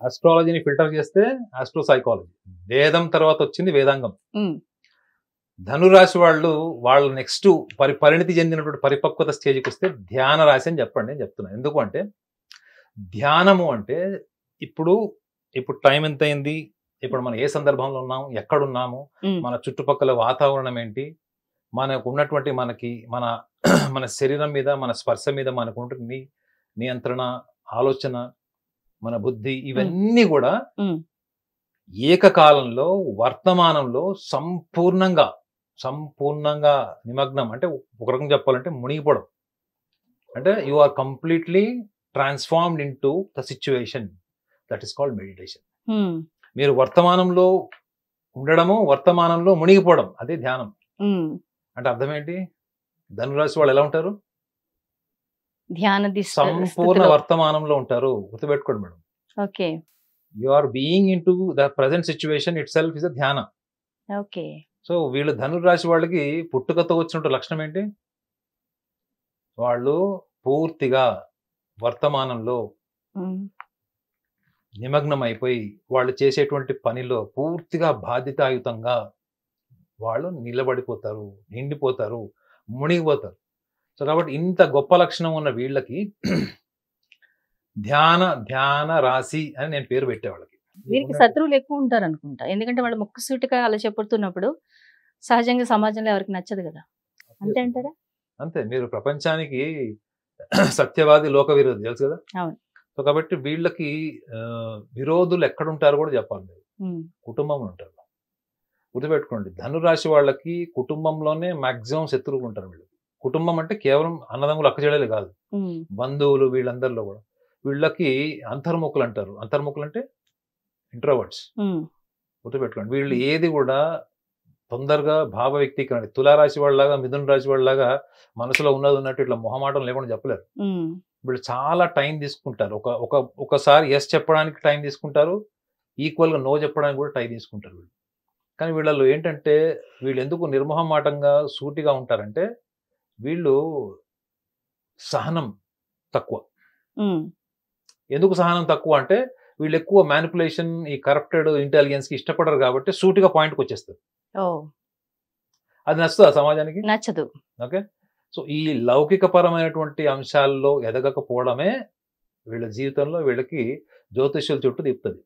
ఆస్ట్రాలజీని filter చేస్తే astro psychology, వేదం తర్వాత వచ్చింది వేదాంగం. ధనురాశి వాళ్ళు వాళ్ళ నెక్స్ట్ పరిణితి చెందినటువంటి పరిపక్వత స్టేజ్కి వస్తే ధ్యాన రాశి అని చెప్పండి అని చెప్తున్నాను. ఎందుకు అంటే ధ్యానము అంటే ఇప్పుడు టైం ఎంత అయింది, ఇప్పుడు మనం ఏ సందర్భంలో ఉన్నాము, ఎక్కడున్నాము, మన చుట్టుపక్కల వాతావరణం ఏంటి, మనకు ఉన్నటువంటి మన మన శరీరం మీద మన స్పర్శ మీద మనకు ఉంటుంది నియంత్రణ, ఆలోచన, మన బుద్ధి, ఇవన్నీ కూడా ఏకకాలంలో వర్తమానంలో సంపూర్ణంగా నిమగ్నం, అంటే ఒక రకంగా చెప్పాలంటే మునిగిపోవడం. అంటే you are completely transformed in to the situation, that is called meditation. మీరు వర్తమానంలో ఉండడము, వర్తమానంలో మునిగిపోవడం, అదే ధ్యానం. అంటే అర్థం ఏంటి? ధనురాశి వాళ్ళు ఎలా ఉంటారు? సంపూర్ణ వర్తమానంలో ఉంటారు. గుర్తుపెట్టుకోండి madam. Okay. You are being in to the present situation itself is a ధ్యాన. ఓకే. సో వీళ్ళు ధనురాశి వాళ్ళకి పుట్టుకతో వచ్చినట్టు లక్షణం ఏంటి? వాళ్ళు పూర్తిగా వర్తమానంలో నిమగ్నం అయిపోయి వాళ్ళు చేసేటువంటి పనిలో పూర్తిగా బాధ్యతాయుతంగా వాళ్ళు నిలబడిపోతారు, నిండిపోతారు, మునిగిపోతారు. సో కాబట్టి ఇంత గొప్ప లక్షణం ఉన్న వీళ్ళకి ధ్యాన రాశి అని నేను పేరు పెట్టే వాళ్ళకి. వీరికి శత్రువులు ఎక్కువ ఉంటారు అనుకుంటా, ఎందుకంటే వాళ్ళు ముక్కుసూటిగా అలా చెప్పుతున్నప్పుడు సహజంగా సమాజంలో ఎవరికి నచ్చదు కదా, అంతే అంటారా? అంతే. మీరు ప్రపంచానికి సత్యవాది లోక విరోధి తెలుసు కదా. అవును. సో కాబట్టి వీళ్ళకి విరోధులు ఎక్కడుంటారో కూడా చెప్పాలి. మీరు కుటుంబంలో ఉంటారు. గుర్తుపెట్టుకోండి, ధనురాశి వాళ్ళకి కుటుంబంలోనే మాక్సిమం శత్రువులు ఉంటారు. వీళ్ళకి కుటుంబం అంటే కేవలం అన్నదమ్ములు అక్కచెల్లెలు కాదు, బంధువులు, వీళ్ళందరిలో కూడా వీళ్ళకి అంతర్ముఖులు అంటారు. అంతర్ముఖులు అంటే ఇంట్రోవర్ట్స్. గుర్తుపెట్టుకోండి, వీళ్ళు ఏది కూడా తొందరగా భావ వ్యక్తీకరణ, తులారాశి వాళ్ళలాగా మిథున రాశి వాళ్ళలాగా మనసులో ఉన్నది ఉన్నట్టు ఇట్లా మొహమాటం లేకుండా చెప్పలేరు. వీళ్ళు చాలా టైం తీసుకుంటారు. ఒకసారి ఎస్ చెప్పడానికి టైం తీసుకుంటారు, ఈక్వల్గా నో చెప్పడానికి కూడా టైం తీసుకుంటారు వీళ్ళు. కానీ వీళ్ళలో ఏంటంటే వీళ్ళు ఎందుకు నిర్మోహమాటంగా సూటిగా ఉంటారంటే వీళ్ళు సహనం తక్కువ. ఎందుకు సహనం తక్కువ అంటే వీళ్ళు ఎక్కువ మ్యానిపులేషన్, ఈ కరప్టెడ్ ఇంటెలిజెన్స్ కి ఇష్టపడరు కాబట్టి సూటిగా పాయింట్కి వచ్చేస్తారు. అది నచ్చుతుంది సమాజానికి, నచ్చదు. ఓకే. సో ఈ లౌకిక పరమైనటువంటి అంశాల్లో ఎదగకపోవడమే వీళ్ళ జీవితంలో వీళ్ళకి జ్యోతిష్యుల చుట్టూ తిప్పుతుంది.